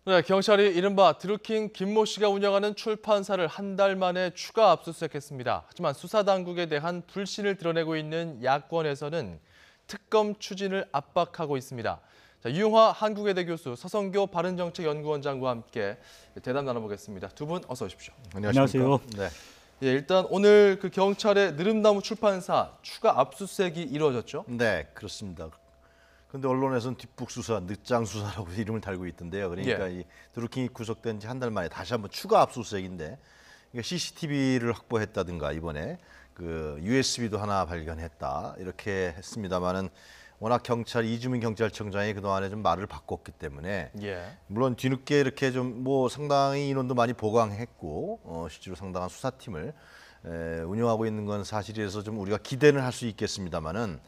네, 경찰이 이른바 드루킹 김모 씨가 운영하는 출판사를 한 달 만에 추가 압수수색했습니다. 하지만 수사당국에 대한 불신을 드러내고 있는 야권에서는 특검 추진을 압박하고 있습니다. 자, 유용화 한국외대 교수, 서성교 바른정책연구원장과 함께 대담 나눠보겠습니다. 두 분 어서 오십시오. 안녕하세요. 네. 예, 일단 오늘 그 경찰의 느릅나무 출판사 추가 압수수색이 이루어졌죠? 네, 그렇습니다. 그런데 언론에서는 뒷북 수사, 늦장 수사라고 이름을 달고 있던데요. 그러니까 이 드루킹이 구속된 지 한 달 만에 다시 한번 추가 압수수색인데, 그러니까 CCTV를 확보했다든가 이번에 그 USB도 하나 발견했다 이렇게 했습니다만은 워낙 이주민 경찰청장이 그 동안에 좀 말을 바꿨기 때문에 물론 뒤늦게 이렇게 좀 뭐 상당히 인원도 많이 보강했고 실제로 상당한 수사팀을 운영하고 있는 건 사실이라서 좀 우리가 기대는 할 수 있겠습니다만은.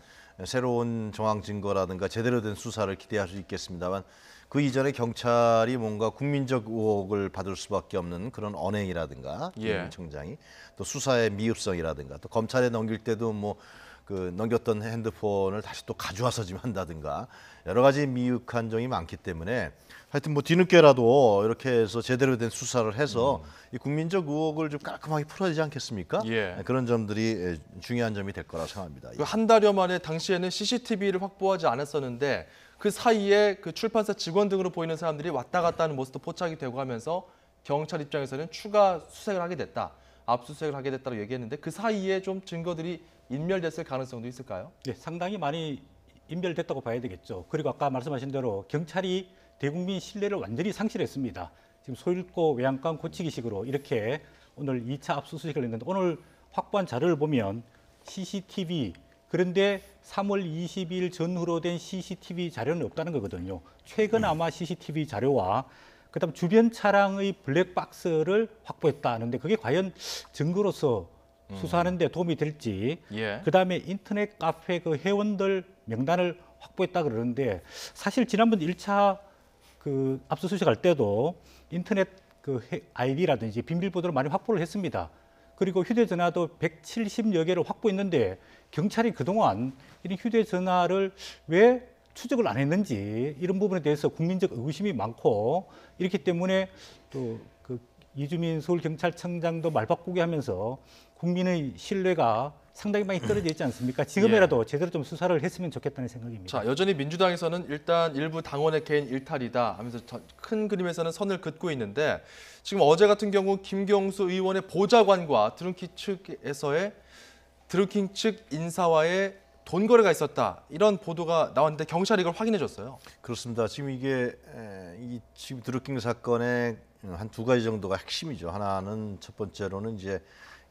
새로운 정황 증거라든가 제대로 된 수사를 기대할 수 있겠습니다만 그 이전에 경찰이 뭔가 국민적 의혹을 받을 수밖에 없는 그런 언행이라든가 청장이 또 수사의 미흡성이라든가 또 검찰에 넘길 때도 뭐 그 넘겼던 핸드폰을 다시 또 가져와서 지금 한다든가 여러 가지 미흡한 점이 많기 때문에 하여튼 뭐 뒤늦게라도 이렇게 해서 제대로 된 수사를 해서 이 국민적 의혹을 좀 깔끔하게 풀어야 되지 않겠습니까? 그런 점들이 중요한 점이 될 거라고 생각합니다. 한 달여 만에 당시에는 CCTV를 확보하지 않았었는데 그 사이에 그 출판사 직원 등으로 보이는 사람들이 왔다 갔다 하는 모습도 포착이 되고 하면서 경찰 입장에서는 추가 수색을 하게 됐다. 압수수색을 하게 됐다고 얘기했는데 그 사이에 좀 증거들이 인멸됐을 가능성도 있을까요? 네, 상당히 많이 인멸됐다고 봐야 되겠죠. 그리고 아까 말씀하신 대로 경찰이 대국민 신뢰를 완전히 상실했습니다. 지금 소잃고 외양간 고치기식으로 이렇게 오늘 2차 압수수색을 했는데 오늘 확보한 자료를 보면 CCTV 그런데 3월 20일 전후로 된 CCTV 자료는 없다는 거거든요. 최근 아마 CCTV 자료와 그다음 주변 차량의 블랙박스를 확보했다는데 그게 과연 증거로서 수사하는 데 도움이 될지 그다음에 인터넷 카페 그 회원들 명단을 확보했다 그러는데 사실 지난번 1차 그 압수수색할 때도 인터넷 그 아이디라든지 비밀번호를 많이 확보를 했습니다. 그리고 휴대전화도 170여 개를 확보했는데 경찰이 그동안 이런 휴대전화를 왜 추적을 안 했는지 이런 부분에 대해서 국민적 의구심이 많고 이렇기 때문에 또 그 이주민 서울경찰청장도 말 바꾸게 하면서 국민의 신뢰가 상당히 많이 떨어져 있지 않습니까? 지금이라도 제대로 좀 수사를 했으면 좋겠다는 생각입니다. 자, 여전히 민주당에서는 일단 일부 당원의 개인 일탈이다 하면서 큰 그림에서는 선을 긋고 있는데 지금 어제 같은 경우 김경수 의원의 보좌관과 드루킹 측 인사와의 돈 거래가 있었다 이런 보도가 나왔는데 경찰이 이걸 확인해 줬어요. 그렇습니다. 지금 이게 지금 드루킹 사건의 한 두 가지 정도가 핵심이죠. 하나는 첫 번째로는 이제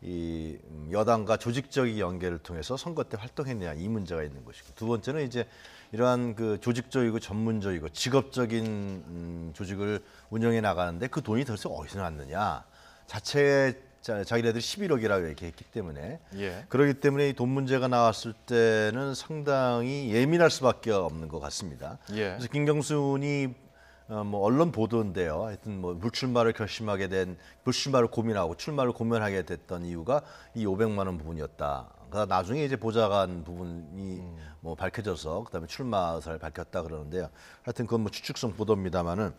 이 여당과 조직적인 연계를 통해서 선거 때 활동했느냐 이 문제가 있는 것이고 두 번째는 이제 이러한 그 조직적이고 전문적이고 직업적인 조직을 운영해 나가는데 그 돈이 도대체 어디서 났느냐 자기네들이 11억이라고 얘기했기 때문에 그렇기 때문에 이 돈 문제가 나왔을 때는 상당히 예민할 수밖에 없는 것 같습니다. 그래서 김경순이 뭐 언론 보도인데요. 하여튼 뭐 불출마를 고민하고 출마를 고민하게 됐던 이유가 이 500만 원 부분이었다. 그러니까 나중에 이제 보좌관 부분이 뭐 밝혀져서 그다음에 출마 의사를 밝혔다 그러는데요. 하여튼 그건 뭐 추측성 보도입니다만은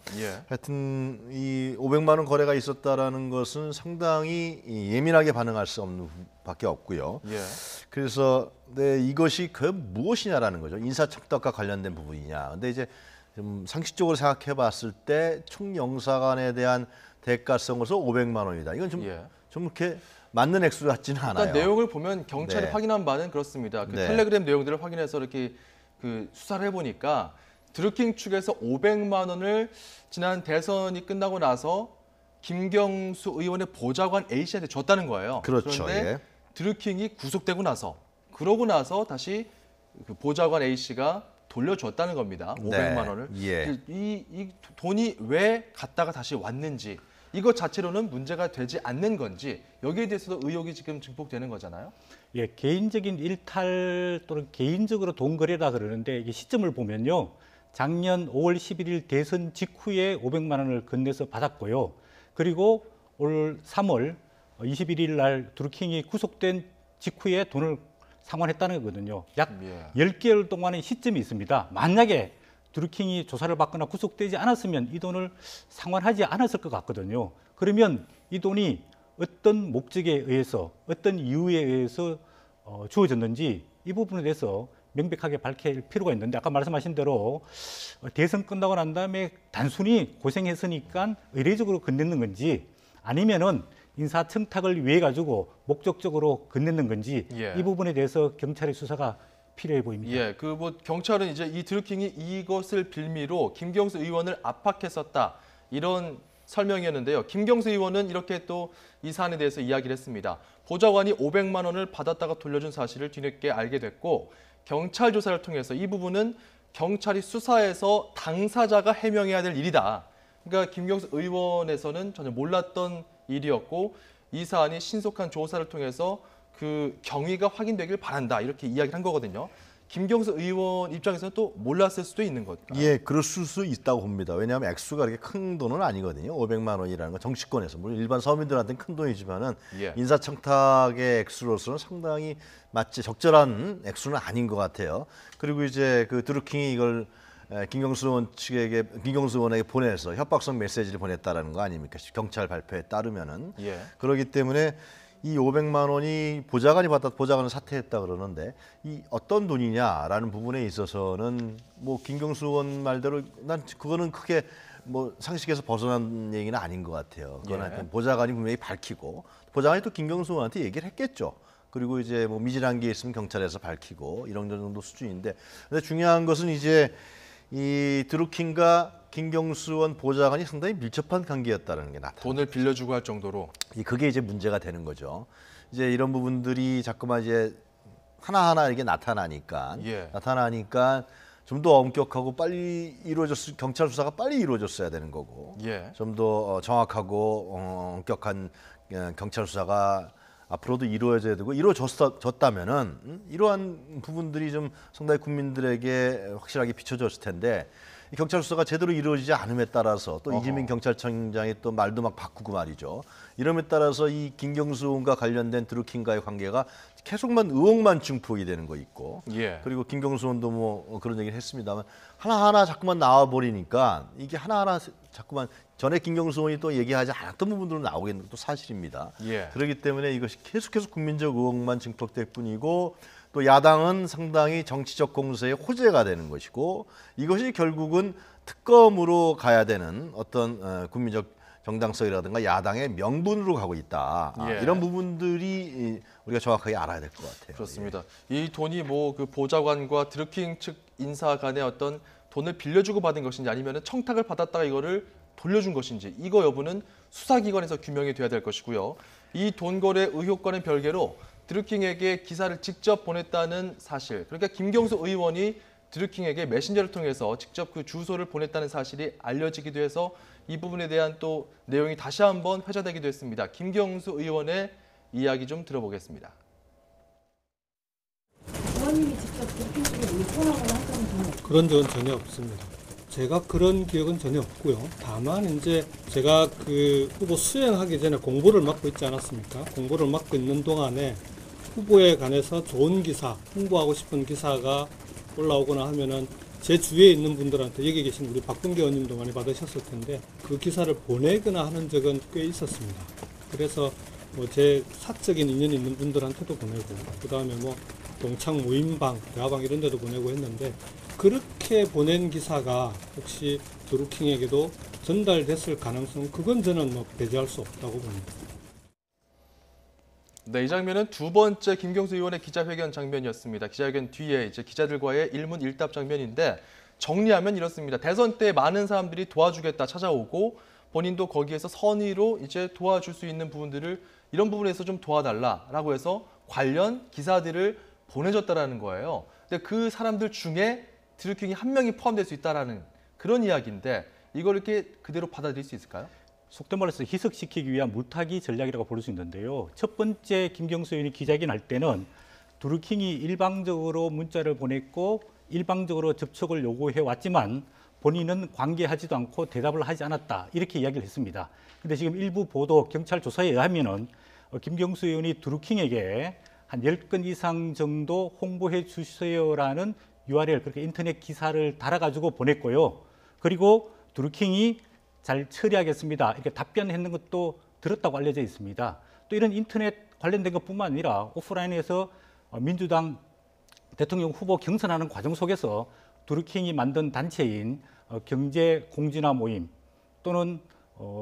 하여튼 이 500만 원 거래가 있었다라는 것은 상당히 예민하게 반응할 수 없는 밖에 없고요. 그래서 이것이 그 무엇이냐라는 거죠. 인사청탁과 관련된 부분이냐. 근데 이제 좀 상식적으로 생각해 봤을 때 총영사관에 대한 대가성으로서 500만 원이다. 이건 좀 이렇게 맞는 액수 같지는 않아요. 일단 내용을 보면 경찰이 확인한 바는 그렇습니다. 그 텔레그램 내용들을 확인해서 이렇게 그 수사를 해보니까 드루킹 측에서 500만 원을 지난 대선이 끝나고 나서 김경수 의원의 보좌관 A 씨한테 줬다는 거예요. 그렇죠. 그런데 드루킹이 구속되고 나서 그러고 나서 다시 그 보좌관 A 씨가 돌려줬다는 겁니다. 500만 원을. 이 돈이 왜 갔다가 다시 왔는지 이것 자체로는 문제가 되지 않는 건지 여기에 대해서도 의혹이 지금 증폭되는 거잖아요. 개인적인 일탈 또는 개인적으로 돈 거래라 그러는데 이게 시점을 보면요. 작년 5월 11일 대선 직후에 500만 원을 건네서 받았고요. 그리고 올 3월 21일 날 드루킹이 구속된 직후에 돈을 상환했다는 거거든요. 약 10개월 동안의 시점이 있습니다. 만약에 드루킹이 조사를 받거나 구속되지 않았으면 이 돈을 상환하지 않았을 것 같거든요. 그러면 이 돈이 어떤 목적에 의해서 어떤 이유에 의해서 주어졌는지 이 부분에 대해서 명백하게 밝힐 필요가 있는데 아까 말씀하신 대로 대선 끝나고 난 다음에 단순히 고생했으니까 의례적으로 건넸는 건지 아니면은 인사청탁을 위해 가지고 목적적으로 건넸는 건지 예. 이 부분에 대해서 경찰의 수사가 필요해 보입니다. 예, 그 뭐 경찰은 이제 이 드루킹이 이것을 빌미로 김경수 의원을 압박했었다 이런 설명이었는데요. 김경수 의원은 이렇게 또 이 사안에 대해서 이야기를 했습니다. 보좌관이 500만 원을 받았다가 돌려준 사실을 뒤늦게 알게 됐고 경찰 조사를 통해서 이 부분은 경찰이 수사해서 당사자가 해명해야 될 일이다. 그러니까 김경수 의원에서는 전혀 몰랐던 일이었고 이 사안이 신속한 조사를 통해서 그 경위가 확인되길 바란다 이렇게 이야기를 한 거거든요. 김경수 의원 입장에서는 또 몰랐을 수도 있는 걸까요? 예, 그럴 수 있다고 봅니다. 왜냐하면 액수가 그렇게 큰 돈은 아니거든요. 500만 원이라는 건 정치권에서 물론 일반 서민들한테는 큰 돈이지만은 예. 인사청탁의 액수로서는 상당히 맞지 적절한 액수는 아닌 것 같아요. 그리고 이제 그 드루킹이 이걸 김경수 의원에게 보내서 협박성 메시지를 보냈다라는 거 아닙니까? 경찰 발표에 따르면은 예. 그렇기 때문에 이 500만 원이 보좌관은 사퇴했다 그러는데 이 어떤 돈이냐라는 부분에 있어서는 뭐 김경수 의원 말대로 난 그거는 크게 뭐 상식에서 벗어난 얘기는 아닌 것 같아요. 그건 예. 하여튼 보좌관이 분명히 밝히고 보좌관이 또 김경수 의원한테 얘기를 했겠죠. 그리고 이제 뭐 미진한 게 있으면 경찰에서 밝히고 이런 정도 수준인데 근데 중요한 것은 이제 이 드루킹과 김경수 의원 보좌관이 상당히 밀접한 관계였다는 게 나타납니다. 돈을 빌려주고 할 정도로. 그게 이제 문제가 되는 거죠. 이제 이런 부분들이 자꾸만 이제 하나하나 이렇게 나타나니까 예. 좀 더 엄격하고 빨리 경찰 수사가 빨리 이루어졌어야 되는 거고 예. 좀 더 정확하고 엄격한 경찰 수사가 앞으로도 이루어져야 되고 이루어졌다면은 이러한 부분들이 좀 상당히 국민들에게 확실하게 비춰졌을 텐데 이 경찰 수사가 제대로 이루어지지 않음에 따라서 또 이재명 경찰청장이 또 말도 막 바꾸고 말이죠. 이름에 따라서 이 김경수 의원과 관련된 드루킹과의 관계가 계속만 의혹만 증폭이 되는 거 있고 예. 그리고 김경수 의원도 뭐 그런 얘기를 했습니다만 하나하나 자꾸만 나와 버리니까 이게 하나하나 자꾸만 전에 김경수 의원이 또 얘기하지 않았던 부분들은 나오게 되는 것도 사실입니다. 예. 그렇기 때문에 이것이 계속해서 국민적 의혹만 증폭될 뿐이고 또 야당은 상당히 정치적 공세의 호재가 되는 것이고 이것이 결국은 특검으로 가야 되는 어떤 국민적 정당성이라든가 야당의 명분으로 가고 있다. 예. 이런 부분들이 우리가 정확하게 알아야 될 것 같아요. 그렇습니다. 이 돈이 뭐 그 보좌관과 드루킹 측 인사 간의 어떤 돈을 빌려주고 받은 것인지 아니면 청탁을 받았다가 이거를 돌려준 것인지 이거 여부는 수사기관에서 규명이 돼야 될 것이고요. 이 돈 거래 의혹과는 별개로 드루킹에게 기사를 직접 보냈다는 사실, 그러니까 김경수 의원이 드루킹에게 메신저를 통해서 직접 그 주소를 보냈다는 사실이 알려지기도 해서 이 부분에 대한 또 내용이 다시 한번 회자되기도 했습니다. 김경수 의원의 이야기 좀 들어보겠습니다. 의원님이 직접 드루킹 쪽에 의논하거나 한 적은 전혀 없어요? 그런 적은 전혀 없습니다. 제가 그런 기억은 전혀 없고요. 다만 이제 제가 그 후보 수행하기 전에 공보를 맡고 있지 않았습니까? 공보를 맡고 있는 동안에 후보에 관해서 좋은 기사, 홍보하고 싶은 기사가 올라오거나 하면은 제 주위에 있는 분들한테 여기 계신 우리 박근계 의원님도 많이 받으셨을 텐데 그 기사를 보내거나 하는 적은 꽤 있었습니다. 그래서 뭐 제 사적인 인연이 있는 분들한테도 보내고 그다음에 뭐 동창 모임방, 대화방 이런 데도 보내고 했는데 그렇게 보낸 기사가 혹시 드루킹에게도 전달됐을 가능성 그건 저는 뭐 배제할 수 없다고 봅니다. 네, 이 장면은 두 번째 김경수 의원의 기자회견 장면이었습니다. 기자회견 뒤에 이제 기자들과의 일문일답 장면인데 정리하면 이렇습니다. 대선 때 많은 사람들이 도와주겠다 찾아오고 본인도 거기에서 선의로 이제 도와줄 수 있는 부분들을 이런 부분에서 좀 도와달라라고 해서 관련 기사들을 보내줬다라는 거예요. 근데 그 사람들 중에 드루킹이 한 명이 포함될 수 있다라는 그런 이야기인데 이걸 이렇게 그대로 받아들일 수 있을까요? 속된 말해서 희석시키기 위한 물타기 전략이라고 볼 수 있는데요. 첫 번째 김경수 의원이 기자회견 할 때는 드루킹이 일방적으로 문자를 보냈고 일방적으로 접촉을 요구해 왔지만 본인은 관계하지도 않고 대답을 하지 않았다 이렇게 이야기를 했습니다. 그런데 지금 일부 보도 경찰 조사에 의하면은 김경수 의원이 드루킹에게 한 10건 이상 정도 홍보해 주세요라는 URL 그렇게 인터넷 기사를 달아가지고 보냈고요. 그리고 드루킹이 잘 처리하겠습니다. 이렇게 답변했는 것도 들었다고 알려져 있습니다. 또 이런 인터넷 관련된 것뿐만 아니라 오프라인에서 민주당 대통령 후보 경선하는 과정 속에서 드루킹이 만든 단체인 경제공진화 모임 또는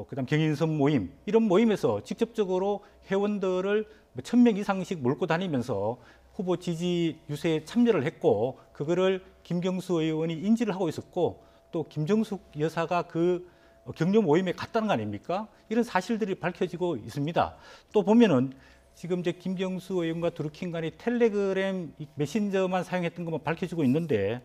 그다음 경인선 모임 이런 모임에서 직접적으로 회원들을 1,000명 이상씩 몰고 다니면서 후보 지지 유세에 참여를 했고 그거를 김경수 의원이 인지를 하고 있었고 또 김정숙 여사가 그 격려 모임에 갔다는 거 아닙니까? 이런 사실들이 밝혀지고 있습니다. 또 보면은 지금 이제 김경수 의원과 드루킹 간이 텔레그램 메신저만 사용했던 것만 밝혀지고 있는데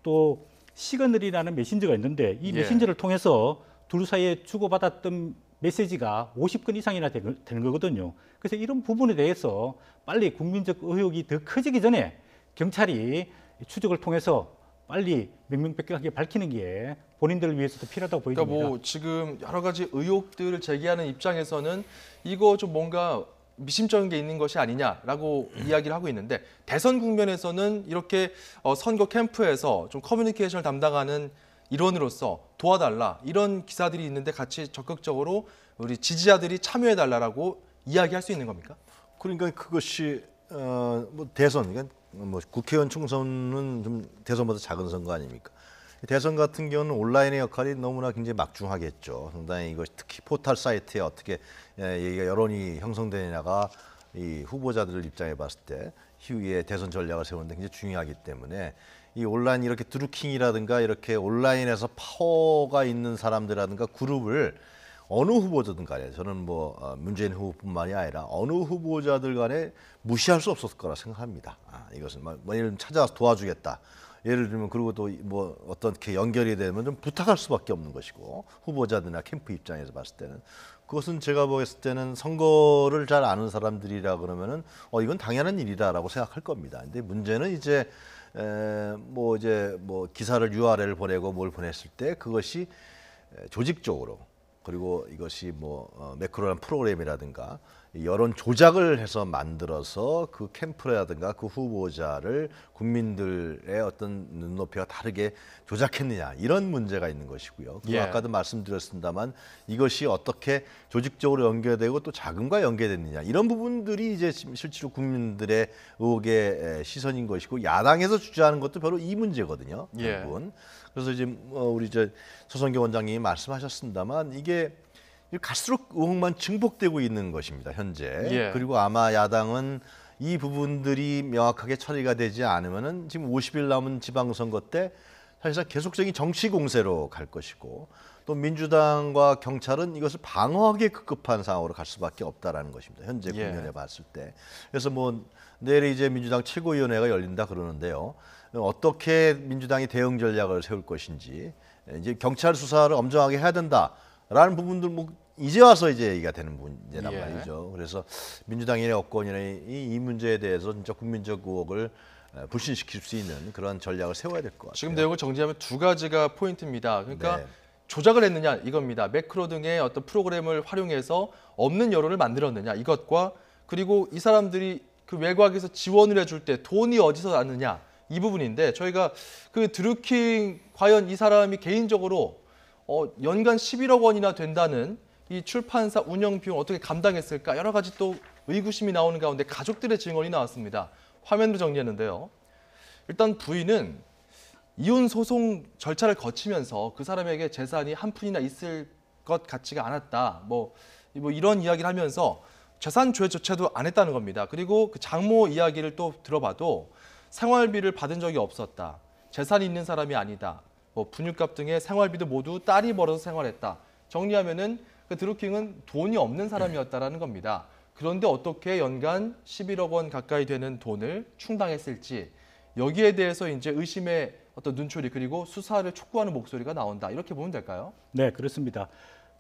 또 시그널이라는 메신저가 있는데 이 메신저를 통해서 둘 사이에 주고받았던 메시지가 50건 이상이나 되는 거거든요. 그래서 이런 부분에 대해서 빨리 국민적 의혹이 더 커지기 전에 경찰이 추적을 통해서 빨리 명명백백하게 밝히는 게 본인들을 위해서도 필요하다고 보입니다. 그러니까 뭐 지금 여러 가지 의혹들을 제기하는 입장에서는 이거 좀 뭔가 미심쩍은 게 있는 것이 아니냐라고 이야기를 하고 있는데 대선 국면에서는 이렇게 선거 캠프에서 좀 커뮤니케이션을 담당하는 일원으로서 도와달라 이런 기사들이 있는데 같이 적극적으로 우리 지지자들이 참여해달라고 이야기할 수 있는 겁니까? 그러니까 그것이 뭐 대선, 그러니까 뭐 국회의원 총선은 좀 대선보다 작은 선거 아닙니까? 대선 같은 경우는 온라인의 역할이 너무나 굉장히 막중하겠죠. 상당히 이것 특히 포털 사이트에 어떻게 얘기가 여론이 형성되느냐가 이 후보자들 입장에 봤을 때 이후에 대선 전략을 세우는데 굉장히 중요하기 때문에 이 온라인 이렇게 드루킹이라든가 이렇게 온라인에서 파워가 있는 사람들이라든가 그룹을 어느 후보자든 간에 저는 뭐 문재인 후보뿐만이 아니라 어느 후보자들 간에 무시할 수 없었을 거라 생각합니다. 이것은 뭐 예를 들면 찾아와서 도와주겠다. 예를 들면 그리고 또 뭐 어떻게 연결이 되면 좀 부탁할 수밖에 없는 것이고 후보자들이나 캠프 입장에서 봤을 때는 그것은 제가 보았을 때는 선거를 잘 아는 사람들이라 그러면은 이건 당연한 일이다라고 생각할 겁니다. 근데 문제는 이제 뭐 기사를 URL을 보내고 뭘 보냈을 때 그것이 조직적으로 그리고 이것이 뭐 매크로란 프로그램이라든가 여론 조작을 해서 만들어서 그 캠프라든가 그 후보자를 국민들의 어떤 눈높이와 다르게 조작했느냐 이런 문제가 있는 것이고요. 그리고 아까도 말씀드렸습니다만 이것이 어떻게 조직적으로 연계되고 또 자금과 연계됐느냐 이런 부분들이 이제 실제로 국민들의 의혹의 시선인 것이고 야당에서 주장하는 것도 바로 이 문제거든요. 결국은. 그래서 지금 우리 서성교 원장님이 말씀하셨습니다만 이게 갈수록 의혹만 증폭되고 있는 것입니다. 현재. 그리고 아마 야당은 이 부분들이 명확하게 처리가 되지 않으면은 지금 50일 남은 지방선거 때 사실상 계속적인 정치 공세로 갈 것이고 또 민주당과 경찰은 이것을 방어하기에 급급한 상황으로 갈 수밖에 없다라는 것입니다. 현재 국면에 봤을 때. 그래서 뭐 내일 이제 민주당 최고위원회가 열린다 그러는데요. 어떻게 민주당이 대응 전략을 세울 것인지 이제 경찰 수사를 엄정하게 해야 된다라는 부분들 뭐 이제 와서 이제 얘기가 되는 문제란 말이죠. 그래서 민주당의 여권이나 이 문제에 대해서 진짜 국민적 의혹을 불신시킬 수 있는 그런 전략을 세워야 될 것 같아요. 지금 내용을 정리하면 두 가지가 포인트입니다. 그러니까 조작을 했느냐 이겁니다. 매크로 등의 어떤 프로그램을 활용해서 없는 여론을 만들었느냐 이것과 그리고 이 사람들이 그 외곽에서 지원을 해줄 때 돈이 어디서 났느냐 이 부분인데 저희가 그 드루킹 과연 이 사람이 개인적으로 연간 11억 원이나 된다는 이 출판사 운영 비용 어떻게 감당했을까 여러 가지 또 의구심이 나오는 가운데 가족들의 증언이 나왔습니다. 화면으로 정리했는데요. 일단 부인은 이혼 소송 절차를 거치면서 그 사람에게 재산이 한 푼이나 있을 것 같지가 않았다. 뭐 이런 이야기를 하면서 재산 조회조차도 안 했다는 겁니다. 그리고 그 장모 이야기를 또 들어봐도 생활비를 받은 적이 없었다. 재산이 있는 사람이 아니다. 뭐 분유값 등의 생활비도 모두 딸이 벌어서 생활했다. 정리하면은 그 드루킹은 돈이 없는 사람이었다라는 겁니다. 그런데 어떻게 연간 11억 원 가까이 되는 돈을 충당했을지 여기에 대해서 이제 의심의 어떤 눈초리 그리고 수사를 촉구하는 목소리가 나온다. 이렇게 보면 될까요? 네, 그렇습니다.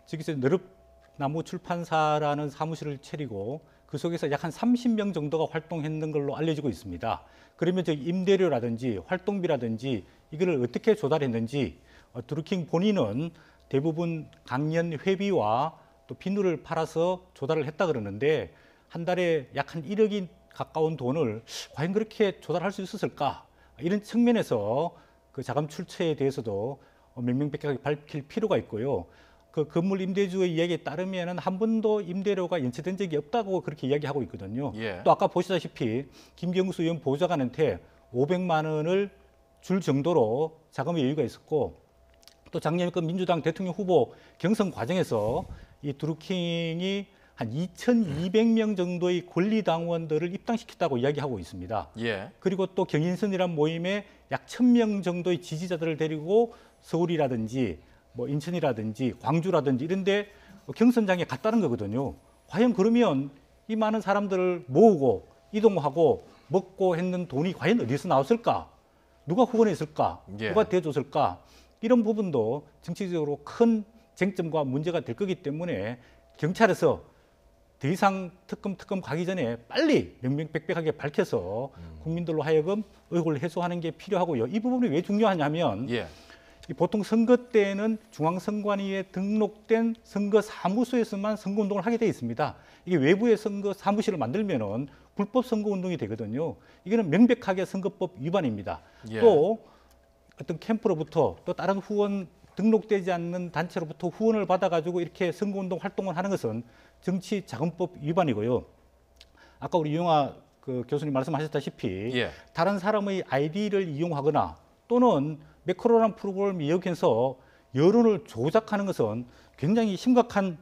지금 이제 너릅나무 출판사라는 사무실을 차리고 그 속에서 약 한 30명 정도가 활동했는 걸로 알려지고 있습니다. 그러면 임대료라든지 활동비라든지 이거를 어떻게 조달했는지 드루킹 본인은 대부분 강연 회비와 또 비누를 팔아서 조달을 했다 그러는데 한 달에 약 한 1억이 가까운 돈을 과연 그렇게 조달할 수 있었을까? 이런 측면에서 그 자금 출처에 대해서도 명명백백하게 밝힐 필요가 있고요. 그 건물 임대주의 이야기에 따르면은 한 번도 임대료가 연체된 적이 없다고 그렇게 이야기하고 있거든요. 예. 또 아까 보시다시피 김경수 의원 보좌관한테 500만 원을 줄 정도로 자금의 여유가 있었고, 또 작년에 그 민주당 대통령 후보 경선 과정에서 이 드루킹이 한 2,200명 정도의 권리당원들을 입당시켰다고 이야기하고 있습니다. 예. 그리고 또 경인선이란 모임에 약 1,000명 정도의 지지자들을 데리고 서울이라든지 뭐 인천이라든지 광주라든지 이런 데 경선장에 갔다는 거거든요. 과연 그러면 이 많은 사람들을 모으고 이동하고 먹고 했는 돈이 과연 어디서 나왔을까? 누가 후원했을까? 예. 누가 대줬을까? 이런 부분도 정치적으로 큰 쟁점과 문제가 될 거기 때문에 경찰에서 더 이상 특검 가기 전에 빨리 명명백백하게 밝혀서 국민들로 하여금 의혹을 해소하는 게 필요하고요. 이 부분이 왜 중요하냐면 예. 보통 선거 때는 중앙선관위에 등록된 선거 사무소에서만 선거운동을 하게 돼 있습니다. 이게 외부의 선거 사무실을 만들면은 불법 선거운동이 되거든요. 이거는 명백하게 선거법 위반입니다. 예. 또 어떤 캠프로부터 또 다른 후원 등록되지 않는 단체로부터 후원을 받아가지고 이렇게 선거운동 활동을 하는 것은 정치자금법 위반이고요. 아까 우리 이용화 그 교수님 말씀하셨다시피 예. 다른 사람의 아이디를 이용하거나 또는 매크로라는 프로그램을 이용해서 여론을 조작하는 것은 굉장히 심각한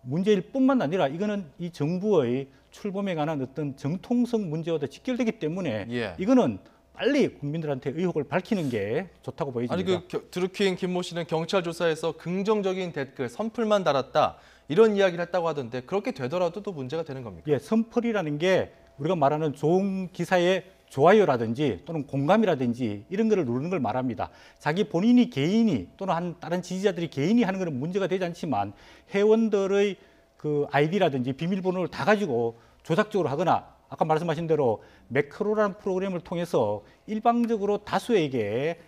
문제일 뿐만 아니라 이거는 이 정부의 출범에 관한 어떤 정통성 문제와도 직결되기 때문에 예. 이거는 빨리 국민들한테 의혹을 밝히는 게 좋다고 보여집니다. 아니 드루킹 김모 씨는 경찰 조사에서 긍정적인 댓글 선플만 달았다 이런 이야기를 했다고 하던데 그렇게 되더라도 또 문제가 되는 겁니까? 예, 선플이라는 게 우리가 말하는 좋은 기사의 좋아요라든지 또는 공감이라든지 이런 거를 누르는 걸 말합니다. 자기 본인이 개인이 또는 다른 지지자들이 개인이 하는 것은 문제가 되지 않지만 회원들의 그 아이디라든지 비밀번호를 다 가지고 조작적으로 하거나 아까 말씀하신 대로 매크로라는 프로그램을 통해서 일방적으로 다수에게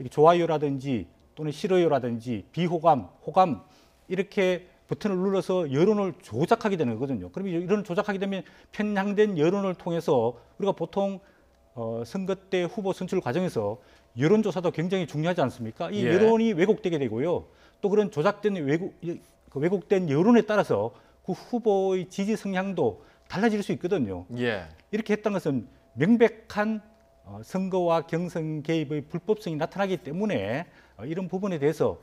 좋아요라든지 또는 싫어요라든지 비호감, 호감 이렇게 버튼을 눌러서 여론을 조작하게 되는 거거든요. 그러면 이런 조작하게 되면 편향된 여론을 통해서 우리가 보통 선거 때 후보 선출 과정에서 여론조사도 굉장히 중요하지 않습니까? 이 예. 여론이 왜곡되게 되고요. 또 그런 조작된 왜곡된 여론에 따라서 그 후보의 지지 성향도 달라질 수 있거든요. 예. 이렇게 했던 것은 명백한 선거와 경선 개입의 불법성이 나타나기 때문에 이런 부분에 대해서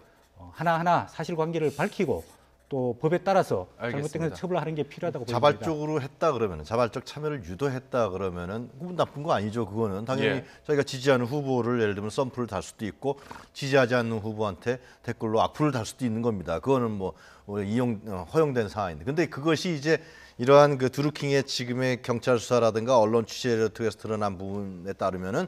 하나하나 사실관계를 밝히고 또 법에 따라서 잘못된 알겠습니다. 것을 처벌하는 게 필요하다고 보입니다. 자발적으로 했다 그러면 자발적 참여를 유도했다 그러면은 그건 나쁜 거 아니죠. 그거는 당연히 예. 저희가 지지하는 후보를 예를 들면 썸플을 달 수도 있고 지지하지 않는 후보한테 댓글로 악플을 달 수도 있는 겁니다. 그거는 뭐 허용된 사안인데 근데 그것이 이제 이러한 그 드루킹의 지금의 경찰 수사라든가 언론 취재를 통해서 드러난 부분에 따르면은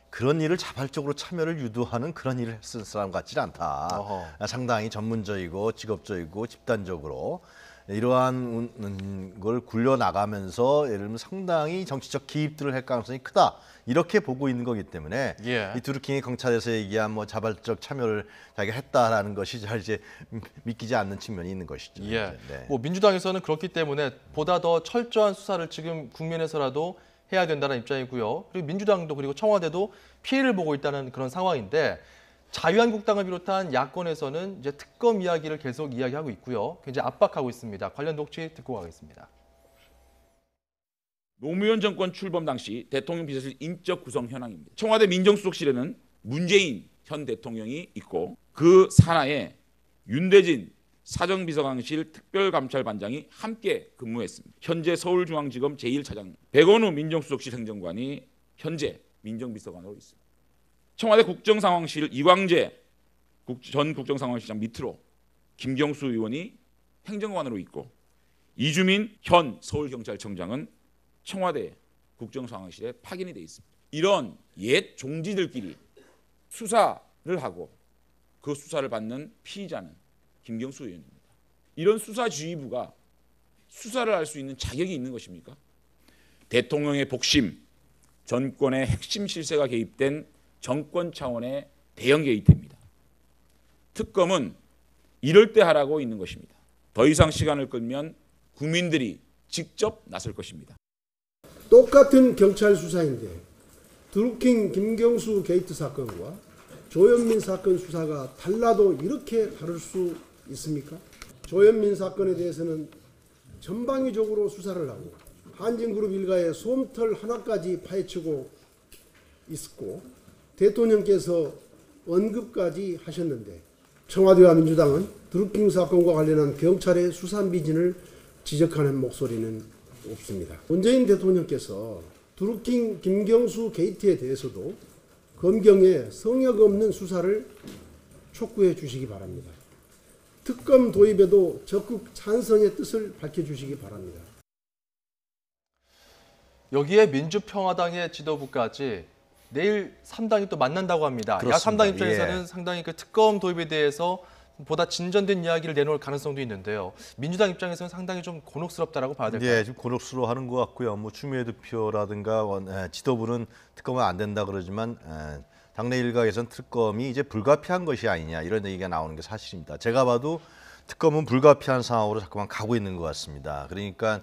그런 일을 자발적으로 참여를 유도하는 그런 일을 했을 사람 같지는 않다. 어허. 상당히 전문적이고 직업적이고 집단적으로 이러한 걸 굴려나가면서 예를 들면 상당히 정치적 기입들을 할 가능성이 크다. 이렇게 보고 있는 거기 때문에 예. 이 드루킹이 경찰에서 얘기한 뭐 자발적 참여를 자기가 했다라는 것이 잘 이제 믿기지 않는 측면이 있는 것이죠. 예. 네. 뭐 민주당에서는 그렇기 때문에 보다 더 철저한 수사를 지금 국면에서라도 해야 된다는 입장이고요. 그리고 민주당도 그리고 청와대도 피해를 보고 있다는 그런 상황인데 자유한국당을 비롯한 야권에서는 이제 특검 이야기를 계속 이야기하고 있고요. 굉장히 압박하고 있습니다. 관련 녹취 듣고 가겠습니다. 노무현 정권 출범 당시 대통령 비서실 인적 구성 현황입니다. 청와대 민정수석실에는 문재인 현 대통령이 있고 그 산하에 윤대진 사정비서관실 특별감찰반장이 함께 근무했습니다. 현재 서울중앙지검 제1차장 백원우 민정수석실 행정관이 현재 민정비서관으로 있습니다. 청와대 국정상황실 이광재 전 국정상황실장 밑으로 김경수 의원이 행정관으로 있고 이주민 현 서울경찰청장은 청와대 국정상황실에 파견이 돼 있습니다. 이런 옛 종지들끼리 수사를 하고 그 수사를 받는 피의자는 김경수 의원입니다. 이런 수사지휘부가 수사를 할 수 있는 자격이 있는 것입니까? 대통령의 복심, 정권의 핵심 실세가 개입된 정권 차원의 대형 게이트입니다. 특검은 이럴 때 하라고 있는 것입니다. 더 이상 시간을 끌면 국민들이 직접 나설 것입니다. 똑같은 경찰 수사인데 드루킹 김경수 게이트 사건과 조현민 사건 수사가 달라도 이렇게 다를 수 있습니까? 조현민 사건에 대해서는 전방위적으로 수사를 하고 한진그룹 일가의 솜털 하나까지 파헤치고 있었고 대통령께서 언급까지 하셨는데 청와대와 민주당은 드루킹 사건과 관련한 경찰의 수사 미진을 지적하는 목소리는 없습니다. 문재인 대통령께서 드루킹 김경수 게이트에 대해서도 검경의 성역 없는 수사를 촉구해 주시기 바랍니다. 특검 도입에도 적극 찬성의 뜻을 밝혀주시기 바랍니다. 여기에 민주평화당의 지도부까지 내일 3당이 또 만난다고 합니다. 그렇습니다. 야 3당 입장에서는 상당히 그 특검 도입에 대해서 보다 진전된 이야기를 내놓을 가능성도 있는데요. 민주당 입장에서는 상당히 좀 곤혹스럽다라고 봐야 될까요? 예, 지금 곤혹스러워하는 것 같고요. 뭐 추미애 대표라든가 지도부는 특검은 안 된다 그러지만 당내 일각에서는 특검이 이제 불가피한 것이 아니냐 이런 얘기가 나오는 게 사실입니다. 제가 봐도 특검은 불가피한 상황으로 자꾸만 가고 있는 것 같습니다. 그러니까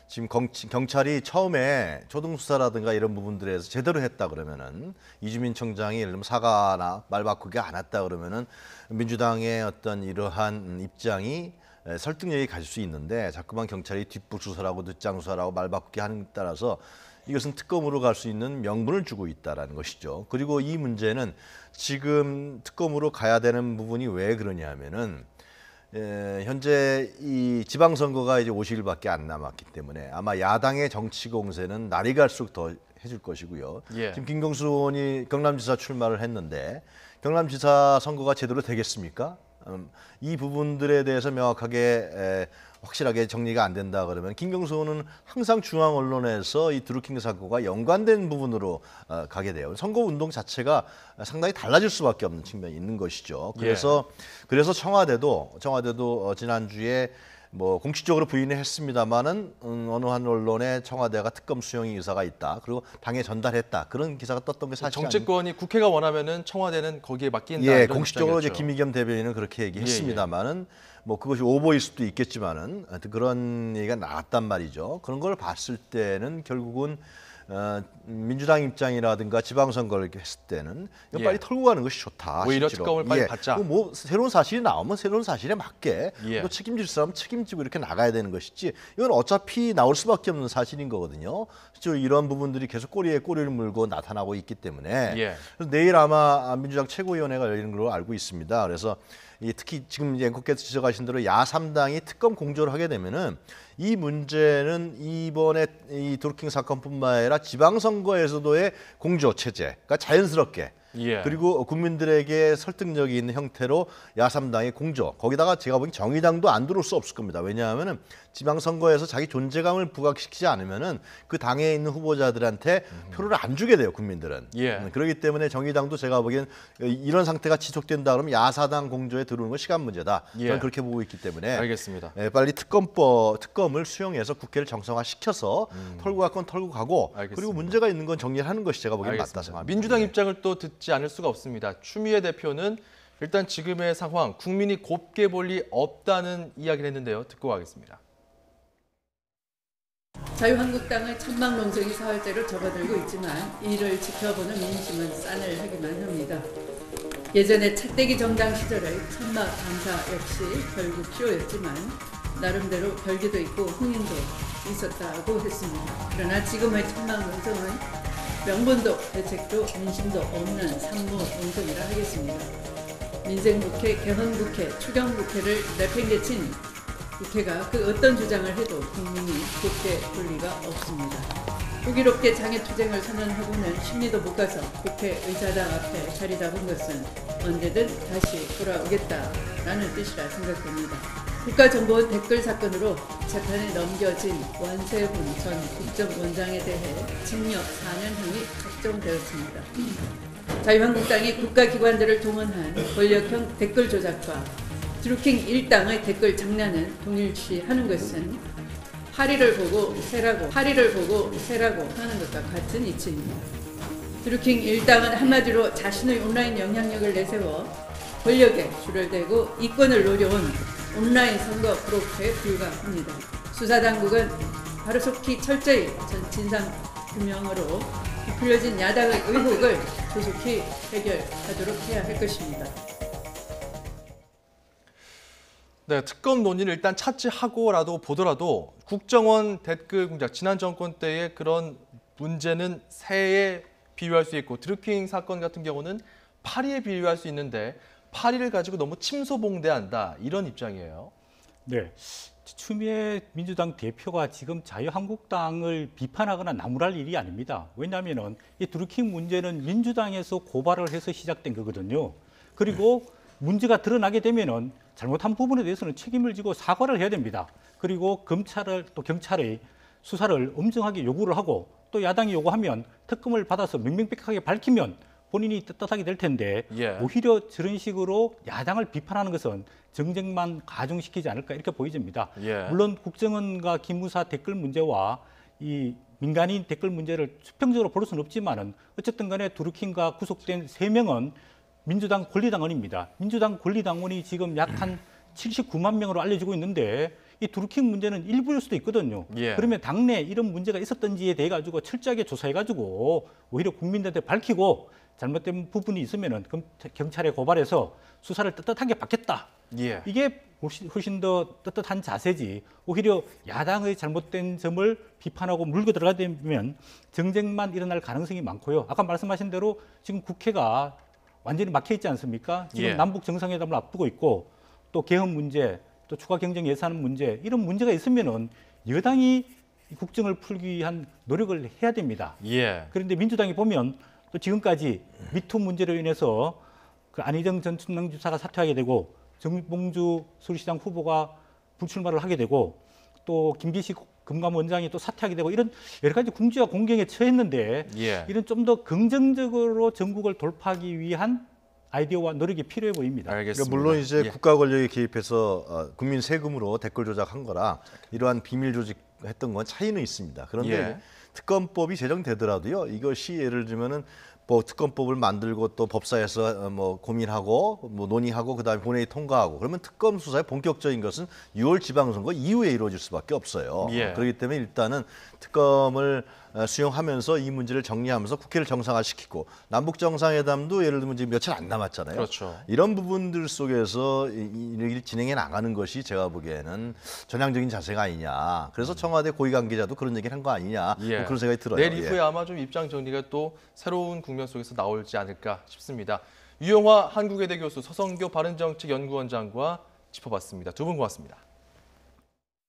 지금 경찰이 처음에 초등수사라든가 이런 부분들에서 제대로 했다 그러면은 이주민 청장이 예를 들면 사과나 말 바꾸기 안 했다 그러면은 민주당의 어떤 이러한 입장이 설득력이 가질 수 있는데 자꾸만 경찰이 뒷북수사라고 뒷장수사라고 말 바꾸기 하는 데 따라서 이것은 특검으로 갈 수 있는 명분을 주고 있다라는 것이죠. 그리고 이 문제는 지금 특검으로 가야 되는 부분이 왜 그러냐면은 현재 이 지방선거가 이제 50일밖에 안 남았기 때문에 아마 야당의 정치 공세는 날이 갈수록 더 해줄 것이고요. 예. 지금 김경수 의원이 경남지사 출마를 했는데 경남지사 선거가 제대로 되겠습니까? 이 부분들에 대해서 명확하게 확실하게 정리가 안 된다 그러면 김경수 의원은 항상 중앙 언론에서 이 드루킹 사건과 연관된 부분으로 가게 돼요. 선거운동 자체가 상당히 달라질 수밖에 없는 측면이 있는 것이죠. 그래서 청와대도 지난주에 뭐 공식적으로 부인을 했습니다만은 어느 한 언론에 청와대가 특검 수용의 의사가 있다. 그리고 당에 전달했다. 그런 기사가 떴던 게 사실 정치권이 국회가 원하면은 청와대는 거기에 맡긴다. 예, 이런 공식적으로 이제 입장이었죠. 김의겸 대변인은 그렇게 얘기했습니다만은 뭐 그것이 오보일 수도 있겠지만은 그런 얘기가 나왔단 말이죠. 그런 걸 봤을 때는 결국은 민주당 입장이라든가 지방선거를 했을 때는 이건 빨리 털고 가는 것이 좋다. 오히려 실제로. 특검을 빨리 받자. 뭐 새로운 사실이 나오면 새로운 사실에 맞게 예. 또 책임질 사람은 책임지고 이렇게 나가야 되는 것이지 이건 어차피 나올 수밖에 없는 사실인 거거든요. 실제로 이런 부분들이 계속 꼬리에 꼬리를 물고 나타나고 있기 때문에 예. 그래서 내일 아마 민주당 최고위원회가 열리는 걸로 알고 있습니다. 그래서 특히 지금 이제 앵커께서 지적하신 대로 야3당이 특검 공조를 하게 되면은 이 문제는 이번에 이 드루킹 사건뿐만 아니라 지방선거에서도의 공조 체제가 자연스럽게 예. 그리고 국민들에게 설득력이 있는 형태로 야3당의 공조 거기다가 제가 보기엔 정의당도 안 들어올 수 없을 겁니다. 왜냐하면은 지방선거에서 자기 존재감을 부각시키지 않으면은 그 당에 있는 후보자들한테 표를 안 주게 돼요, 국민들은. 예. 그렇기 때문에 정의당도 제가 보기엔 이런 상태가 지속된다 그러면 야4당 공조에 들어오는 건 시간 문제다. 예. 저는 그렇게 보고 있기 때문에 알겠습니다. 빨리 특검을 수용해서 국회를 정상화시켜서 털고 갈 건 털고 가고 알겠습니다. 그리고 문제가 있는 건 정리를 하는 것이 제가 보기엔 맞다 알겠습니다. 생각합니다. 민주당 네. 입장을 또 듣지 않을 수가 없습니다. 추미애 대표는 일단 지금의 상황 국민이 곱게 볼 리 없다는 이야기를 했는데요. 듣고 가겠습니다. 자유한국당의 천막 논쟁이 사활제로 접어들고 있지만 이를 지켜보는 민심은 싸늘하기만 합니다. 예전에 차떼기 정당 시절의 천막 감사 역시 결국 쇼였지만 나름대로 별기도 있고 흥행도 있었다고 했습니다. 그러나 지금의 천막 논쟁은 명분도 대책도 민심도 없는 산무 논쟁이라 하겠습니다. 민생국회, 개헌국회, 추경국회를 내팽개친 국회가 그 어떤 주장을 해도 국민이 곱게 볼 리가 없습니다. 호기롭게 장애투쟁을 선언하고는 심리도 못 가서 국회의사당 앞에 자리 잡은 것은 언제든 다시 돌아오겠다라는 뜻이라 생각됩니다. 국가정보원 댓글 사건으로 재판에 넘겨진 원세훈 전 국정원장에 대해 징역 4년형이 확정되었습니다. 자유한국당이 국가기관들을 동원한 권력형 댓글 조작과 드루킹 일당의 댓글 장난은 동일시하는 것은 파리를 보고 세라고 하는 것과 같은 이치입니다. 드루킹 일당은 한마디로 자신의 온라인 영향력을 내세워 권력에 줄을 대고 이권을 노려온 온라인 선거 브로커에 불과합니다. 수사당국은 하루속히 철저히 진상규명으로 부풀려진 야당의 의혹을 조속히 해결하도록 해야 할 것입니다. 네, 특검 논의를 일단 차치하고라도 보더라도 국정원 댓글 공작, 지난 정권 때의 그런 문제는 새에 비유할 수 있고 드루킹 사건 같은 경우는 파리에 비유할 수 있는데 파리를 가지고 너무 침소봉대한다 이런 입장이에요. 네. 추미애 민주당 대표가 지금 자유한국당을 비판하거나 나무랄 일이 아닙니다. 왜냐하면 이 드루킹 문제는 민주당에서 고발을 해서 시작된 거거든요. 그리고 문제가 드러나게 되면은 잘못한 부분에 대해서는 책임을 지고 사과를 해야 됩니다. 그리고 검찰을 또 경찰의 수사를 엄정하게 요구를 하고 또 야당이 요구하면 특검을 받아서 명명백하게 밝히면 본인이 떳떳하게 될 텐데 예. 오히려 저런 식으로 야당을 비판하는 것은 정쟁만 가중시키지 않을까 이렇게 보여집니다. 예. 물론 국정원과 기무사 댓글 문제와 이 민간인 댓글 문제를 수평적으로 볼 수는 없지만은 어쨌든 간에 드루킹과 구속된 3명은 민주당 권리당원입니다. 민주당 권리당원이 지금 약 한 79만 명으로 알려지고 있는데 이 드루킹 문제는 일부일 수도 있거든요. 예. 그러면 당내 이런 문제가 있었던지에 대해 가지고 철저하게 조사해가지고 오히려 국민들한테 밝히고 잘못된 부분이 있으면은 경찰에 고발해서 수사를 떳떳하게 받겠다. 예. 이게 훨씬 더 떳떳한 자세지. 오히려 야당의 잘못된 점을 비판하고 물고 들어가게 되면 정쟁만 일어날 가능성이 많고요. 아까 말씀하신 대로 지금 국회가 완전히 막혀 있지 않습니까? 지금 예. 남북 정상회담을 앞두고 있고 또 개헌 문제, 또 추가 경정 예산 문제 이런 문제가 있으면은 여당이 이 국정을 풀기 위한 노력을 해야 됩니다. 예. 그런데 민주당이 보면 또 지금까지 미투 문제로 인해서 그 안희정 전 충남지사가 사퇴하게 되고 정봉주 서울시장 후보가 불출마를 하게 되고 또 김기식 금감원장이 또 사퇴하게 되고 이런 여러 가지 궁지와 공경에 처했는데 예. 이런 좀 더 긍정적으로 전국을 돌파하기 위한 아이디어와 노력이 필요해 보입니다. 알겠습니다. 그러니까 물론 이제 예. 국가 권력이 개입해서 국민 세금으로 댓글 조작한 거라 이러한 비밀 조직했던 건 차이는 있습니다. 그런데 예. 특검법이 제정되더라도요. 이것이 예를 들면은 뭐 특검법을 만들고 또 법사에서 뭐 고민하고 뭐 논의하고 그다음에 본회의 통과하고 그러면 특검 수사의 본격적인 것은 6월 지방선거 이후에 이루어질 수밖에 없어요. 예. 그렇기 때문에 일단은 특검을 수용하면서 이 문제를 정리하면서 국회를 정상화시키고 남북 정상회담도 예를 들면 지금 며칠 안 남았잖아요. 그렇죠. 이런 부분들 속에서 이 일을 진행해 나가는 것이 제가 보기에는 전향적인 자세가 아니냐. 그래서 청와대 고위 관계자도 그런 얘기를 한 거 아니냐. 예. 뭐 그런 생각이 들어요. 내일 이후에 아마 좀 입장 정리가 또 새로운 국면 속에서 나올지 않을까 싶습니다. 유영화 한국외대 교수, 서성교 바른정책연구원장과 짚어봤습니다. 두 분 고맙습니다.